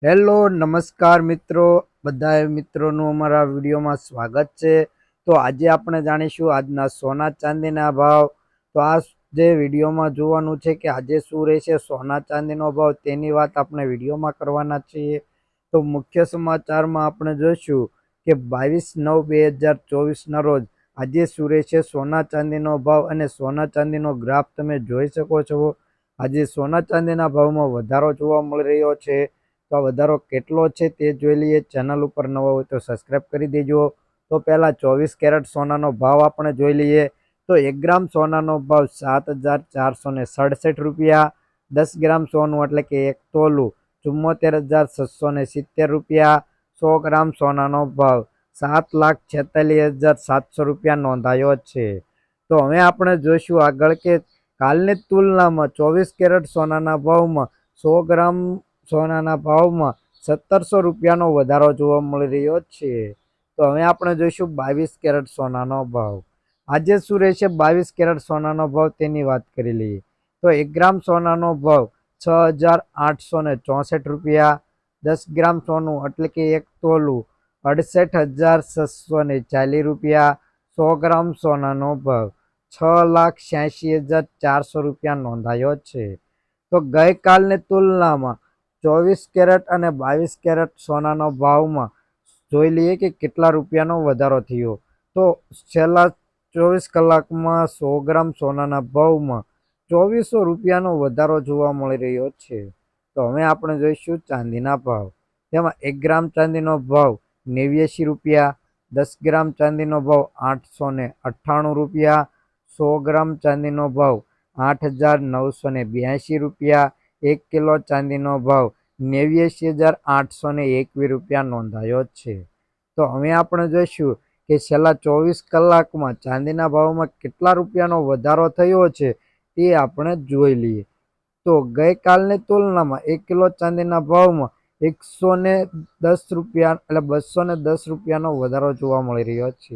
Hello નમસ્કાર મિત્રો, બધા મિત્રોનું અમારા વિડીયોમાં સ્વાગત છે। તો આજે આપણે જાણીશું આજના સોના ચાંદીના ભાવ। તો આ જે વિડીયોમાં જોવાનું છે કે આજે શું રહેશે સોના ચાંદીનો ભાવ, તેની વાત આપણે વિડીયોમાં કરવાના છીએ। તો મુખ્ય સમાચારમાં આપણે જોઈશું કે 22/9/2024ના રોજ આજે શું રહેશે સોના ચાંદીનો ભાવ અને સોના ચાંદીનો ગ્રાફ તમે જોઈ શકો છો। આજે સોના ચાંદીના ભાવમાં વધારો જોવા મળી રહ્યો છે। તો વધારો કેટલો છે તે જોઈ લઈએ। ચેનલ ઉપર નવા હોય તો સબસ્ક્રાઇબ કરી દેજો। તો પહેલાં 24 કેરેટ સોનાનો ભાવ આપણે જોઈ લઈએ। તો 1 ગ્રામ સોનાનો ભાવ 7,467 રૂપિયા। 10 ગ્રામ સોનું એટલે કે 1 તોલું 74,670 રૂપિયા। 100 ગ્રામ સોનાનો ભાવ 7,46,700 રૂપિયા નોંધાયો છે। તો હવે આપણે જોઈશું આગળ કે કાલની તુલનામાં 24 કેરેટ સોનાના ભાવમાં 100 ગ્રામ સોનાના ભાવમાં 1700 રૂપિયાનો વધારો જોવા મળી રહ્યો છે। તો હવે આપણે જોઈશું 22 કેરેટ સોનાનો ભાવ। આજે શું રહેશે 22 કેરેટ સોનાનો ભાવ તેની વાત કરી લઈએ। તો 1 ગ્રામ સોનાનો ભાવ 6,864 રૂપિયા। 10 ગ્રામ સોનું એટલે કે 1 તોલું 68,640 રૂપિયા। 100 ગ્રામ સોનાનો ભાવ 6,86,400 રૂપિયા નોંધાયો છે। તો ગઈકાલની તુલનામાં 24 કેરેટ અને 22 કેરેટ સોનાનો ભાવમાં જોઈ લઈએ કે કેટલા રૂપિયાનો વધારો થયો। તો છેલ્લા 24 કલાકમાં 100 ગ્રામ સોનાના ભાવમાં 2400 રૂપિયાનો વધારો જોવા મળી રહ્યો છે। તો હવે આપણે જોઈશું ચાંદીના ભાવ। તેમાં 1 ગ્રામ ચાંદીનો ભાવ 89 રૂપિયા। 10 ગ્રામ ચાંદીનો ભાવ 898 રૂપિયા। 100 ગ્રામ ચાંદીનો ભાવ 8,982 રૂપિયા। 1 કિલો ચાંદીનો ભાવ 89,821 રૂપિયા નોંધાયો છે। તો હવે આપણે જોઈશું કે છેલ્લા 24 કલાકમાં ચાંદીના ભાવમાં કેટલા રૂપિયાનો વધારો થયો છે તે આપણે જોઈ લઈએ। તો ગઈકાલની તુલનામાં 1 કિલો ચાંદીના ભાવમાં 110 રૂપિયા એટલે 210 રૂપિયાનો વધારો જોવા મળી રહ્યો છે।